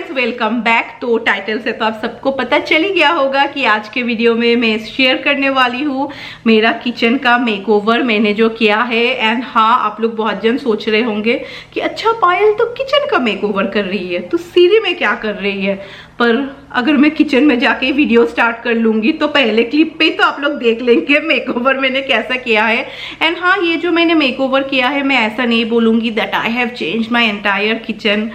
Guys, welcome back. तो title से तो आप सबको पता चल ही गया होगा कि आज के वीडियो में मैं शेयर करने वाली हूँ मेरा किचन का मेकओवर मैंने जो किया है। एंड हाँ, आप लोग बहुत जन सोच रहे होंगे कि अच्छा पायल तो किचन का मेकओवर कर रही है, तो सीरी में क्या कर रही है। पर अगर मैं किचन में जाके वीडियो स्टार्ट कर लूंगी तो पहले क्लिप पे तो आप लोग देख लेंगे मेकओवर मैंने कैसा किया है। एंड हाँ, ये जो मैंने मेकओवर किया है, मैं ऐसा नहीं बोलूंगी that I have change my entire kitchen,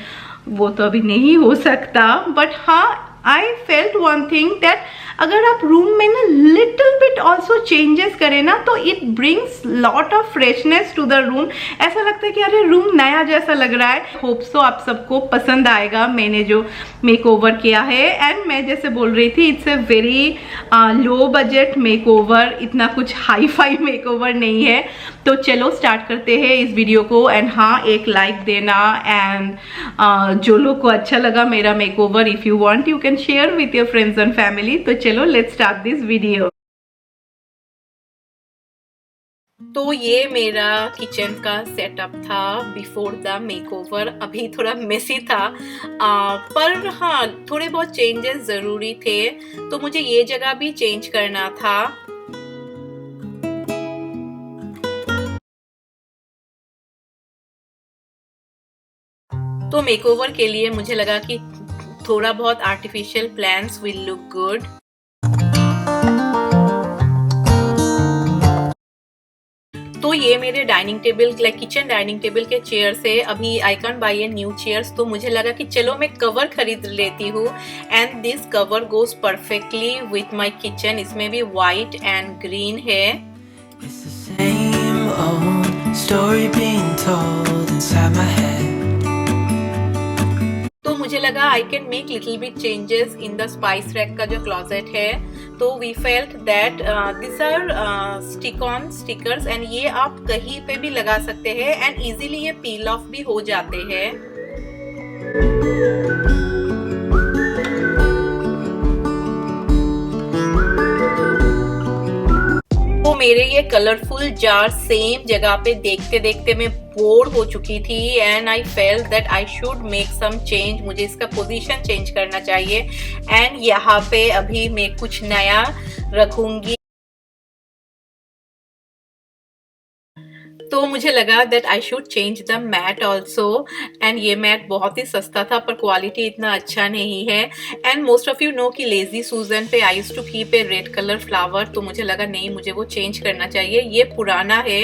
वो तो अभी नहीं हो सकता। बट हाँ, I felt one thing that अगर आप रूम में ना लिटिल बिट ऑल्सो चेंजेस करें ना, तो it brings lot of freshness to the room. ऐसा लगता है कि अरे रूम नया जैसा लग रहा है। होप सो आप सबको पसंद आएगा मैंने जो मेकओवर किया है। एंड मैं जैसे बोल रही थी, it's a very low budget makeover, इतना कुछ हाई फाई मेकओवर नहीं है। तो चलो स्टार्ट करते हैं इस वीडियो को। एंड हाँ, एक लाइक देना। एंड जो लोग को अच्छा लगा मेरा makeover, if you want you can share with your friends and family. तो चलो लेट्स स्टार्ट दिस वीडियो। तो ये मेरा किचन का सेटअप था बिफोर द मेकओवर। अभी थोड़ा मेसी था, पर हाँ थोड़े बहुत चेंजेस ज़रूरी थे, तो मुझे ये जगह भी चेंज करना था। तो मेकओवर के लिए मुझे लगा कि थोड़ा बहुत artificial plants will look good. तो ये मेरे dining table, like kitchen dining table के चेयर से अभी I can buy a new chairs, तो मुझे लगा कि चलो मैं कवर खरीद लेती हूँ। And this cover goes perfectly with my kitchen. इसमें भी वाइट एंड ग्रीन है। It's the same old story being told inside my head. तो मुझे लगा I can make little bit changes in the spice rack का जो closet है। तो we felt that this are stick on stickers, and ये आप कहीं पे भी लगा सकते हैं एंड इजीली ये पील ऑफ भी हो जाते हैं। तो मेरे ये कलरफुल जार सेम जगह पे देखते देखते मैं बोर हो चुकी थी। And I felt that I should make some change, मुझे इसका पोजीशन चेंज करना चाहिए। एंड यहाँ पे अभी मैं कुछ नया रखूंगी। तो मुझे लगा that I should change the mat also. And ये मैट बहुत ही सस्ता था, पर क्वालिटी इतना अच्छा नहीं है। And most of you know कि लेजी सूजन पे I used to keep a red colour flower, तो मुझे लगा नहीं, मुझे वो चेंज करना चाहिए, ये पुराना है।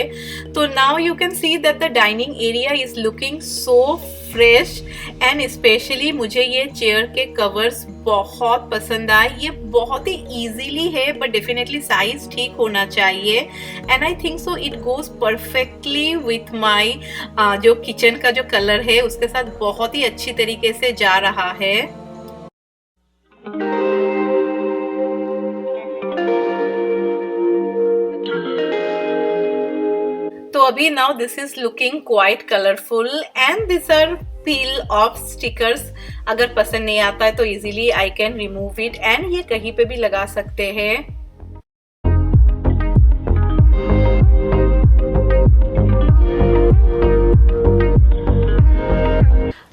तो now you can see that the dining area is looking so fresh. And specially मुझे ये चेयर के कवर्स बहुत पसंद आए। ये बहुत ही इजीली है, बट डेफिनेटली साइज ठीक होना चाहिए। And I think so it goes perfectly with my जो किचन का जो कलर है उसके साथ बहुत ही अच्छी तरीके से जा रहा है। तो अभी now this is looking quite colourful and this are peel off stickers. अगर पसंद नहीं आता है तो easily I can remove it, and ये कहीं पे भी लगा सकते हैं।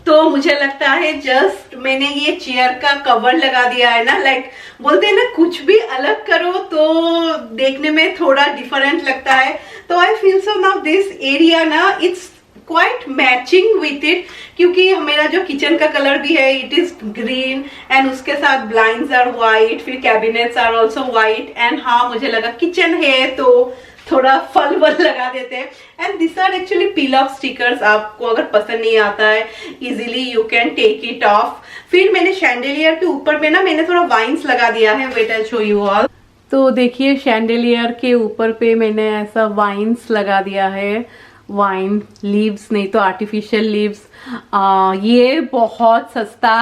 तो मुझे लगता है जस्ट मैंने ये चेयर का कवर लगा दिया है ना, लाइक बोलते हैं ना कुछ भी अलग करो तो देखने में थोड़ा डिफरेंट लगता है। तो I feel so now this area ना it's quite matching with it, क्योंकि मेरा जो किचन का कलर भी है इट इज ग्रीन एंड उसके साथ ब्लाइंड्स आर वाइट, फिर cabinets are also white. And हाँ, मुझे लगा किचन है तो थोड़ा फल वल लगा देते हैं। And this are actually peel off stickers. आपको अगर पसंद नहीं आता है easily you can take it off. फिर मैंने शैंडेलियर के ऊपर में ना मैंने थोड़ा वाइन्स लगा दिया है, wait I show you all. तो देखिए शैंडेलियर के ऊपर पे मैंने ऐसा वाइन्स लगा दिया है, वाइन लीव्स, नहीं तो आर्टिफिशियल लीव्स। ये बहुत सस्ता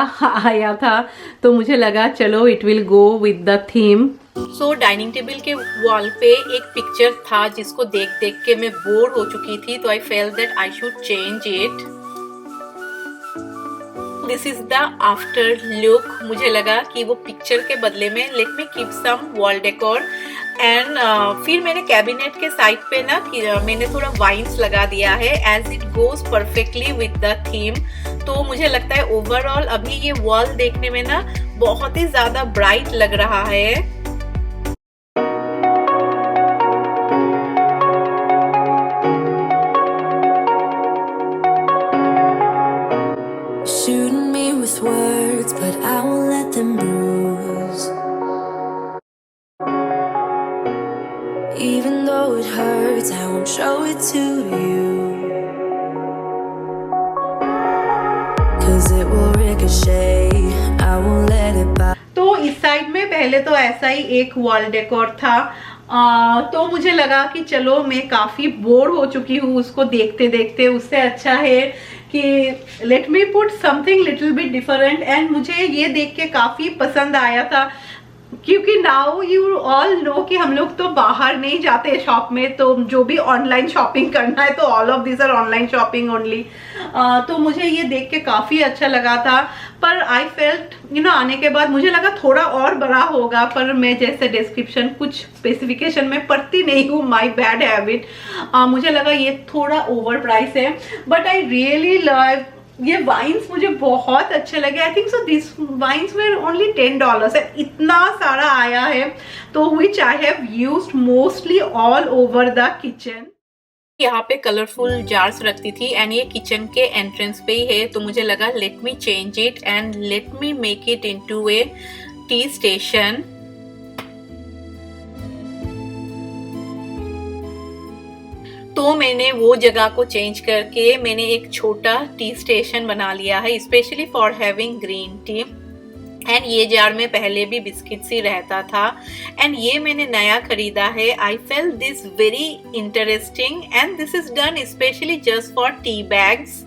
आया था, तो मुझे लगा चलो it will go with the theme. So dining table के वॉल पे एक पिक्चर था जिसको देख देख के मैं बोर हो चुकी थी, तो I felt that I should change it. This is the after look. मुझे लगा कि वो पिक्चर के बदले में let me keep some wall decor and फिर मैंने कैबिनेट के साइड पे ना मैंने थोड़ा वाइन्स लगा दिया है as it goes perfectly with the theme. तो मुझे लगता है ओवरऑल अभी ये वॉल देखने में ना बहुत ही ज्यादा ब्राइट लग रहा है। Shooting me with words, but I won't let them bruise. Even though it hurts, I won't show it to you. 'Cause it will ricochet, I won't let it by. तो इस साइड में पहले तो ऐसा ही एक वॉल डेकोर था। तो मुझे लगा कि चलो मैं काफी बोर हो चुकी हूँ उसको देखते देखते, उससे अच्छा है कि let me put something little bit different. And मुझे ये देख के काफी पसंद आया था क्योंकि नाउ यू ऑल नो कि हम लोग तो बाहर नहीं जाते शॉप में, तो जो भी ऑनलाइन शॉपिंग करना है तो all of this are online shopping only. तो मुझे ये देख के काफी अच्छा लगा था, पर आई फेल्ट आने के बाद मुझे लगा थोड़ा और बड़ा होगा, पर मैं जैसे डिस्क्रिप्शन कुछ स्पेसिफिकेशन में पढ़ती नहीं हूँ, माई बैड हैबिट। मुझे लगा ये थोड़ा ओवर प्राइस है, बट आई रियली लव ये वाइन्स, मुझे बहुत अच्छे लगे। I think so this vines were only $10 है, इतना सारा आया है, तो which I have used mostly all over the kitchen. यहाँ पे कलरफुल जार्स रखती थी एंड ये किचन के एंट्रेंस पे ही है, तो मुझे लगा let me change it and let me make it into A T station. तो मैंने वो जगह को चेंज करके मैंने एक छोटा टी स्टेशन बना लिया है specially for having green tea. And ये जार में पहले भी बिस्किट्स ही रहता था एंड ये मैंने नया खरीदा है। I feel this very interesting and this is done specially just for tea bags.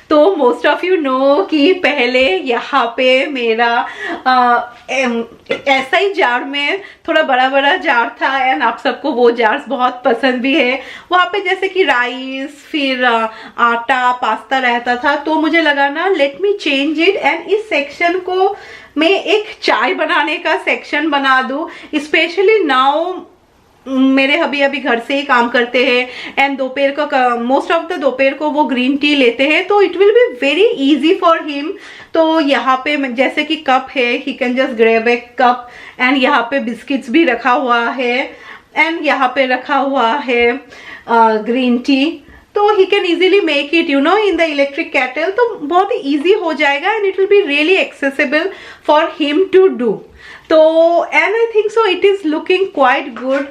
तो मोस्ट ऑफ यू नो कि पहले यहाँ पे मेरा ऐसा ही जार में थोड़ा बड़ा बड़ा जार था एंड आप सबको वो जार्स बहुत पसंद भी है। वहाँ पे जैसे कि राइस फिर आटा पास्ता रहता था, तो मुझे लगा ना let me change it and इस सेक्शन को मैं एक चाय बनाने का सेक्शन बना दूँ। स्पेशली नाउ मेरे हबी अभी घर से ही काम करते हैं एंड दोपहर का मोस्ट ऑफ द दोपहर को वो ग्रीन टी लेते हैं, तो it will be very easy for him. तो यहाँ पे जैसे कि कप है, he can just grab A cup and यहाँ पे बिस्किट्स भी रखा हुआ है एंड यहाँ पे रखा हुआ है ग्रीन टी, तो he can easily make it in the electric kettle. तो बहुत ही ईजी हो जाएगा and it will be really accessible for him to do. तो and I think so it is looking quite good.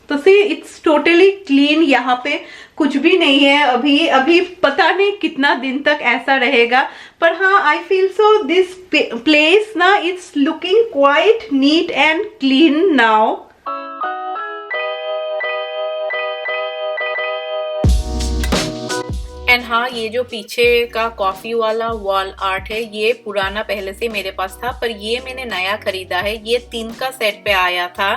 तो see it's totally clean, यहाँ पे कुछ भी नहीं है। अभी पता नहीं कितना दिन तक ऐसा रहेगा, पर हाँ I feel so this place ना it's looking quite neat and clean now. And हाँ, ये जो पीछे का कॉफी वाला वॉल आर्ट है ये पुराना पहले से मेरे पास था, पर ये मैंने नया खरीदा है। ये 3 का सेट पे आया था।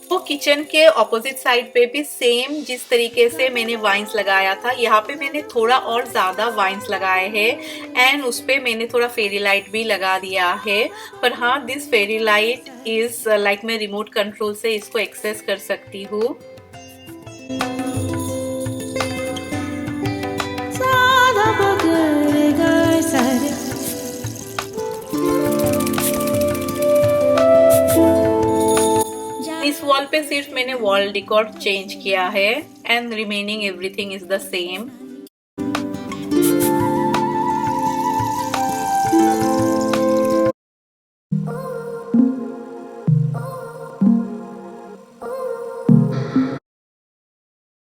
तो किचन के ऑपोजिट साइड पे भी सेम जिस तरीके से मैंने वाइन्स लगाया था, यहाँ पे मैंने थोड़ा और ज्यादा वाइन्स लगाए हैं एंड उस पे मैंने थोड़ा फेरी लाइट भी लगा दिया है। पर हाँ, this fairy light is like मैं रिमोट कंट्रोल से इसको एक्सेस कर सकती हूँ। इस वॉल पे सिर्फ मैंने वॉल डेकोर चेंज किया है and remaining everything is the same.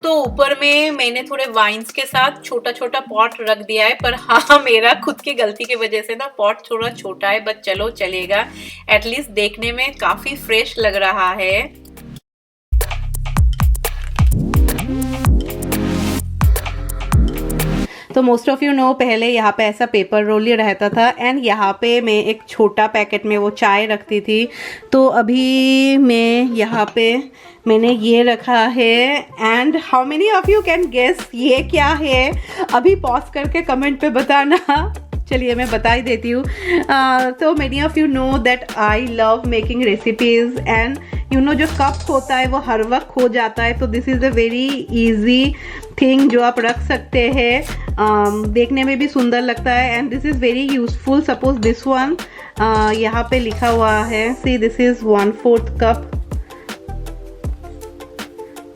तो ऊपर ऊपर में मैंने थोड़े वाइन्स के साथ छोटा छोटा पॉट रख दिया है, पर हाँ मेरा खुद की गलती की वजह से ना पॉट थोड़ा छोटा है, बट चलो चलेगा, एटलीस्ट देखने में काफी फ्रेश लग रहा है। तो मोस्ट ऑफ यू नो पहले यहाँ पे ऐसा पेपर रोल ही रहता था, एंड यहाँ पे मैं एक छोटा पैकेट में वो चाय रखती थी। तो अभी मैं यहाँ पे मैंने ये रखा है, and how many of you can guess ये क्या है? अभी पॉज करके कमेंट पे बताना। चलिए मैं बता ही देती हूँ। तो many of you know that I love making recipes, and you know जो कप होता है वो हर वक्त खो जाता है, तो this is a very easy thing जो आप रख सकते हैं। देखने में भी सुंदर लगता है, and this is very useful. Suppose this one यहाँ पे लिखा हुआ है, see this is 1/4 cup,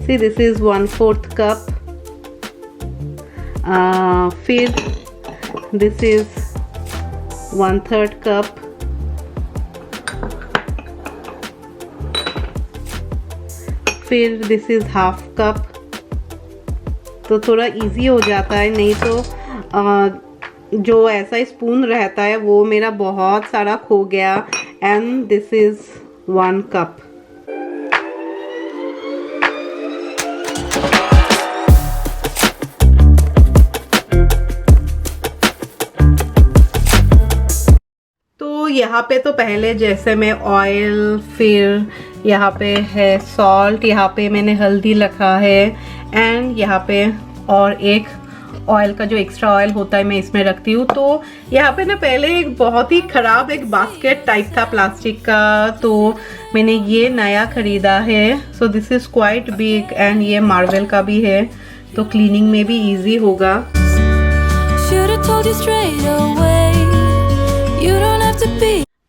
see this is 1/4 cup. फिर दिस इज़ 1/3 कप, फिर दिस इज़ 1/2 कप। तो थोड़ा इजी हो जाता है, नहीं तो जो ऐसा स्पून रहता है वो मेरा बहुत सारा खो गया। And this is 1 cup. तो यहाँ पे तो पहले जैसे मैं ऑयल, फिर यहाँ पे है सॉल्ट, यहाँ पे मैंने हल्दी रखा है, एंड यहाँ पे और एक ऑयल का जो एक्स्ट्रा ऑयल होता है मैं इसमें रखती हूँ। तो यहाँ पे ना पहले एक बहुत ही ख़राब एक बास्केट टाइप था प्लास्टिक का, तो मैंने ये नया ख़रीदा है। So this is quite big, and ये मार्वेल का भी है, तो क्लीनिंग में भी इजी होगा।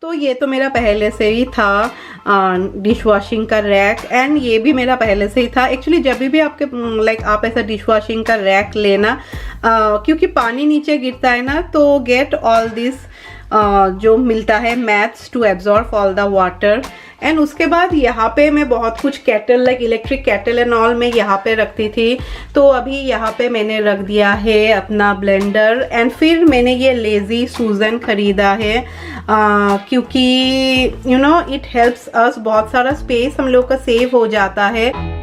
तो ये तो मेरा पहले से ही था डिश वॉशिंग का रैक, एंड ये भी मेरा पहले से ही था। एक्चुअली जब भी आपके लाइक आप ऐसा डिश वॉशिंग का रैक लेना, क्योंकि पानी नीचे गिरता है ना, तो गेट ऑल दिस जो मिलता है mats to absorb all the water. And उसके बाद यहाँ पे मैं बहुत कुछ kettle like electric kettle and all मैं यहाँ पे रखती थी। तो अभी यहाँ पे मैंने रख दिया है अपना ब्लेंडर, एंड फिर मैंने ये लेज़ी सूजन ख़रीदा है, क्योंकि you know it helps us, बहुत सारा स्पेस हम लोग का सेव हो जाता है।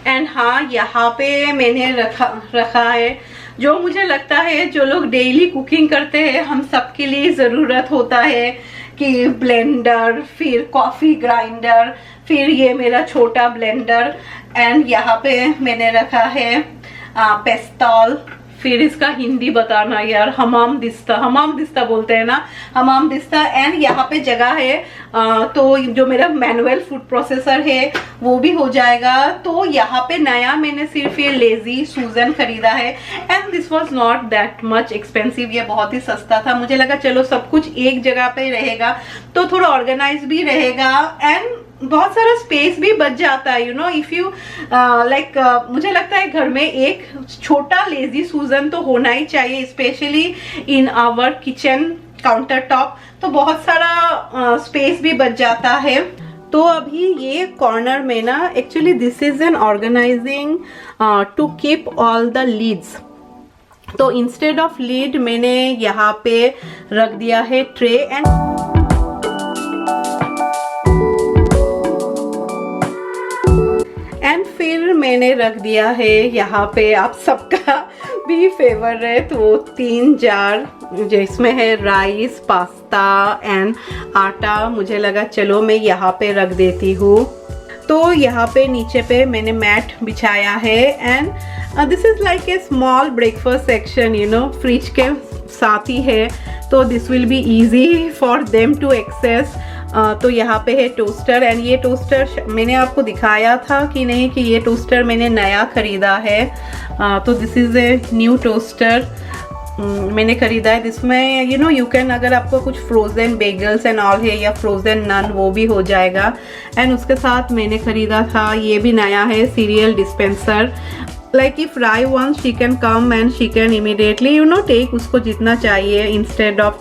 एंड हाँ यहाँ पे मैंने रखा है जो मुझे लगता है जो लोग डेली कुकिंग करते हैं हम सबके लिए ज़रूरत होता है, कि ब्लेंडर, फिर कॉफ़ी ग्राइंडर, फिर ये मेरा छोटा ब्लेंडर, एंड यहाँ पे मैंने रखा है पेस्तौल। फिर इसका हिंदी बताना यार, हमाम दिस्ता बोलते हैं ना, हमाम दिस्ता। एंड यहाँ पे जगह है तो जो मेरा मैनुअल फूड प्रोसेसर है वो भी हो जाएगा। तो यहाँ पे नया मैंने सिर्फ ये लेज़ी सूजन खरीदा है, and this was not that much expensive, ये बहुत ही सस्ता था। मुझे लगा चलो सब कुछ एक जगह पे रहेगा तो थोड़ा ऑर्गेनाइज भी रहेगा, एंड बहुत सारा स्पेस भी बच जाता है। You know if you like मुझे लगता है घर में एक छोटा लेज़ी सूजन तो होना ही चाहिए, specially in our kitchen counter top, तो बहुत सारा स्पेस भी बच जाता है। तो अभी ये कॉर्नर में ना actually this is an organising to keep all the lids. तो इंस्टेड ऑफ लीड मैंने यहाँ पे रख दिया है ट्रे, एंड फिर मैंने रख दिया है यहाँ पे आप सबका भी फेवरेट वो 3 जार जिसमें है राइस, पास्ता एंड आटा। मुझे लगा चलो मैं यहाँ पे रख देती हूँ। तो यहाँ पे नीचे पे मैंने मैट बिछाया है, and this is like a small breakfast section, you know fridge के साथ ही है, तो this will be easy for them to access. तो यहाँ पे है टोस्टर, एंड ये टोस्टर मैंने आपको दिखाया था कि नहीं कि ये टोस्टर मैंने नया ख़रीदा है। तो this is a new toaster मैंने ख़रीदा है। जिसमें यू नो यू कैन, अगर आपको कुछ फ्रोज़न बेगल्स एंड ऑल है या फ्रोज़न नन वो भी हो जाएगा। एंड उसके साथ मैंने ख़रीदा था ये भी नया है serial dispenser, like if Rai wants she can come and she can immediately take उसको जितना चाहिए instead of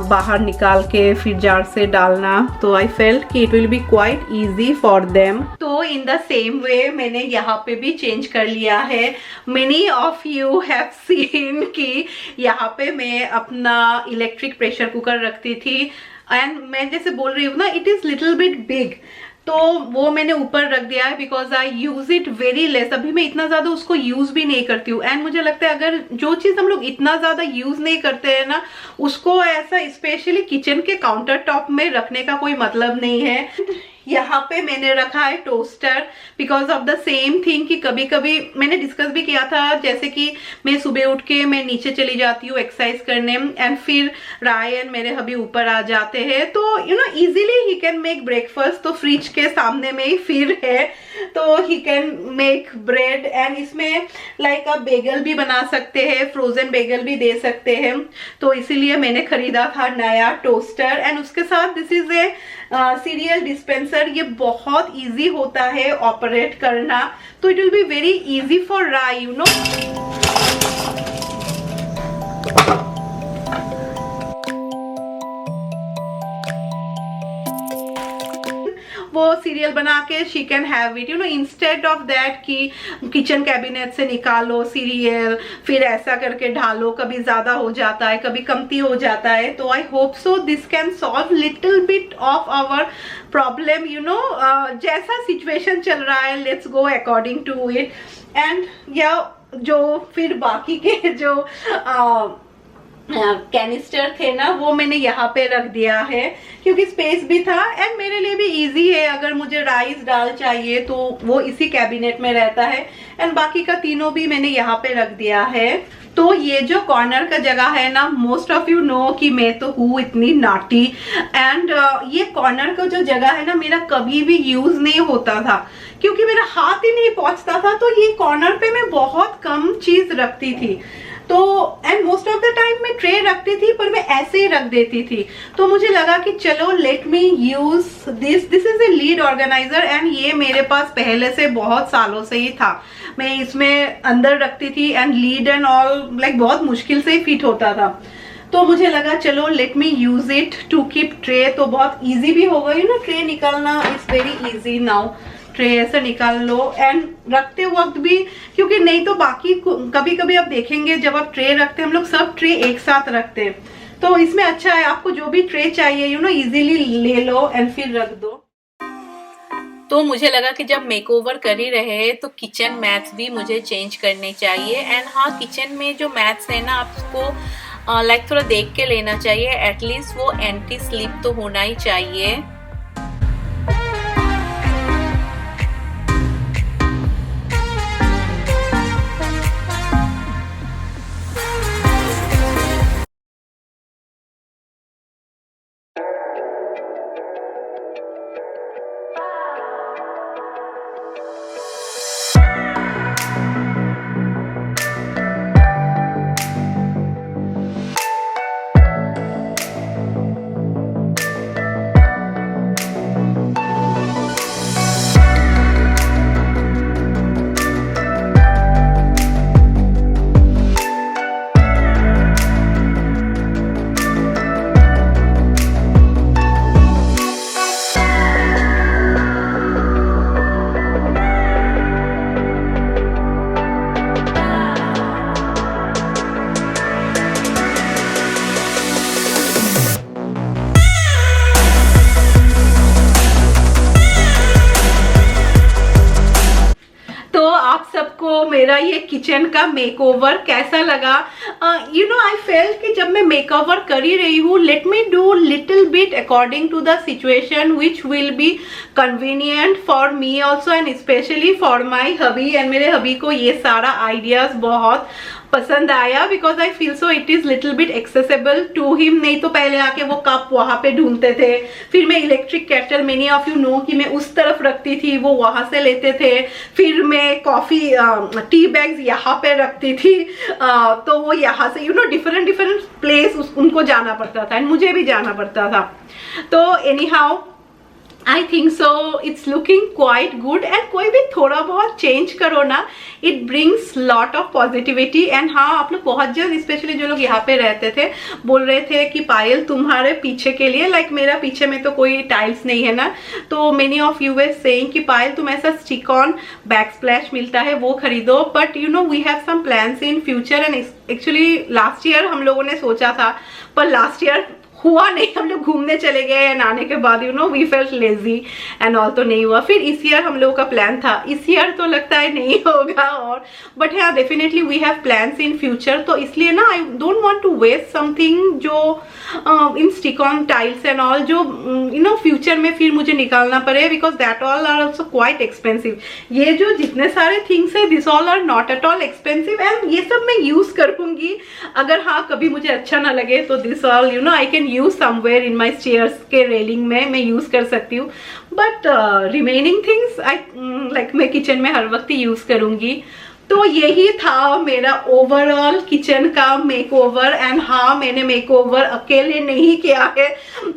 बाहर निकाल के फिर जार से डालना. तो I felt कि it will be quite easy for them. तो in the same way मैंने यहाँ पे भी change कर लिया है. Many of you have seen कि यहाँ पे मैं अपना इलेक्ट्रिक प्रेशर कुकर रखती थी एंड मैं जैसे बोल रही हूँ ना, it is little bit big, तो वो मैंने ऊपर रख दिया है because I use it very less. अभी मैं इतना ज्यादा उसको यूज भी नहीं करती हूँ एंड मुझे लगता है अगर जो चीज हम लोग इतना ज्यादा यूज नहीं करते हैं ना, उसको ऐसा स्पेशली किचन के काउंटर टॉप में रखने का कोई मतलब नहीं है. यहाँ पे मैंने रखा है toaster because of the same thing कि कभी कभी मैंने डिस्कस भी किया था, जैसे कि मैं सुबह उठ के मैं नीचे चली जाती हूँ एक्सरसाइज करने एंड फिर राय एंड मेरे हबी ऊपर आ जाते हैं, तो easily he can make breakfast. तो फ्रिज के सामने में ही फिर है तो he can make bread and इसमें लाइक आप बेगल भी बना सकते हैं, फ्रोजन बेगल भी दे सकते हैं. तो इसीलिए मैंने खरीदा था नया टोस्टर एंड उसके साथ this is a cereal dispenser. ये बहुत इजी होता है ऑपरेट करना, तो it will be very easy for Rai वो सीरियल बना के she can have it instead of that कि किचन कैबिनेट से निकालो सीरियल फिर ऐसा करके ढालो, कभी ज्यादा हो जाता है कभी कमती हो जाता है. तो I hope so this can solve little bit of our problem. जैसा सिचुएशन चल रहा है let's go according to it. And या जो फिर बाकी के जो कैनिस्टर थे ना, वो मैंने यहाँ पे रख दिया है क्योंकि स्पेस भी था एंड मेरे लिए भी इजी है. अगर मुझे राइस दाल चाहिए तो वो इसी कैबिनेट में रहता है एंड बाकी का तीनों भी मैंने यहाँ पे रख दिया है. तो ये जो कॉर्नर का जगह है ना, मोस्ट ऑफ यू नो कि मैं तो हूँ इतनी नाटी एंड ये कॉर्नर का जो जगह है ना, मेरा कभी भी यूज नहीं होता था क्योंकि मेरा हाथ ही नहीं पहुंचता था. तो ये कॉर्नर पे मैं बहुत कम चीज रखती थी, तो and most of the time मैं ट्रे रखती थी पर मैं ऐसे ही रख देती थी. तो मुझे लगा कि चलो let me use this is a lead organiser and ये मेरे पास पहले से बहुत सालों से ही था. मैं इसमें अंदर रखती थी and lead and all like बहुत मुश्किल से ही फिट होता था. तो मुझे लगा चलो let me use it to keep tray. तो बहुत इजी भी हो गई ट्रे निकालना, it's very easy now. Tray ऐसे निकाल लो एंड रखते वक्त भी, क्योंकि नहीं तो बाकी कभी कभी आप देखेंगे जब आप ट्रे रखते हैं हम लोग सब ट्रे एक साथ रखते हैं. तो इसमें अच्छा है आपको जो भी ट्रे चाहिए इजीली ले लो एंड फिर रख दो. तो मुझे लगा कि जब मेकओवर कर ही रहे तो किचन मैट्स भी मुझे चेंज करने चाहिए. एंड हाँ, किचन में जो मैट्स है ना, आपको लाइक थोड़ा देख के लेना चाहिए. एटलीस्ट वो एंटी स्लिप तो होना ही चाहिए. मेरा ये किचन का मेकओवर कैसा लगा. आई फेल्ट कि जब मैं मेकओवर कर ही रही हूँ, let me do little bit according to the situation which will be convenient for me also and specially for my hubby. And मेरे हबी को ये सारा आइडियाज बहुत पसंद आया because I feel so it is little bit accessible to him. नहीं तो पहले आके वो कप वहां पे ढूंढते थे, फिर मैं electric kettle, many of you know कि मैं उस तरफ रखती थी, वो वहां से लेते थे. फिर मैं कॉफी टी बैग्स यहाँ पे रखती थी, तो वो यहाँ से डिफरेंट प्लेस उनको जाना पड़ता था एंड मुझे भी जाना पड़ता था. तो any how I think so it's looking quite good and कोई भी थोड़ा बहुत चेंज करो ना, it brings lot of positivity. And हाँ, आप लोग बहुत जल्द, स्पेशली जो लोग यहाँ पे रहते थे, बोल रहे थे कि पायल तुम्हारे पीछे के लिए, लाइक मेरा पीछे में तो कोई टाइल्स नहीं है ना, तो many of you way saying कि पायल तुम ऐसा स्टिक ऑन बैक स्प्लैश मिलता है वो खरीदो। But you know we have some plans in future and actually last year हम लोगों ने सोचा था, पर लास्ट ईयर हुआ नहीं, हम लोग घूमने चले गए एंड आने के बाद you know we felt lazy and all, तो नहीं हुआ। फिर इस ईयर हम लोगों का प्लान था, इस ईयर तो लगता है नहीं होगा, और बट हाँ definitely we have plans in future. तो इसलिए ना I don't want to waste something जो इन stick on tiles and all, जो यू नो फ्यूचर में फिर मुझे निकालना पड़े, because that all are also quite expensive. ये जो जितने सारे थिंग्स है this all are not at all expensive and ये सब मैं यूज करूंगी। अगर हाँ कभी मुझे अच्छा ना लगे तो this all you know I can use somewhere in my chairs के रेलिंग में मैं यूज कर सकती हूँ। But remaining things I like मैं किचन में हर वक्त यूज करूंगी। तो यही था मेरा ओवरऑल किचन का मेकओवर। एंड हाँ, मैंने मेकओवर अकेले नहीं किया है,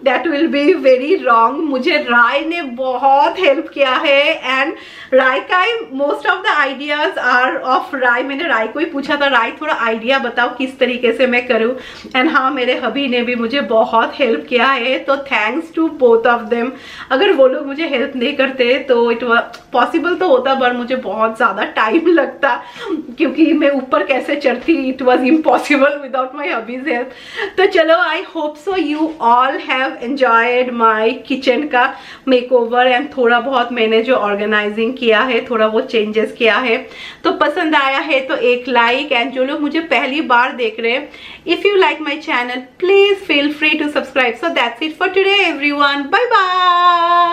that will be very wrong. मुझे राय ने बहुत हेल्प किया है एंड राय का most of the ideas are of Rai. मैंने राय को ही पूछा था, राय थोड़ा आइडिया बताओ किस तरीके से मैं करूँ। एंड हाँ, मेरे हबी ने भी मुझे बहुत हेल्प किया है, तो thanks to both of them. अगर वो लोग मुझे हेल्प नहीं करते तो इट पॉसिबल तो होता, पर मुझे बहुत ज़्यादा टाइम लगता, क्योंकि मैं ऊपर कैसे चढ़ती, it was impossible without my hubby's help. तो चलो, I hope so you all have enjoyed my kitchen का मेकओवर एंड थोड़ा बहुत मैंने जो ऑर्गेनाइजिंग किया है, थोड़ा बहुत चेंजेस किया है, तो पसंद आया है तो एक लाइक। एंड जो लोग मुझे पहली बार देख रहे हैं, if you like my channel please feel free to subscribe. So that's it for today everyone, bye bye.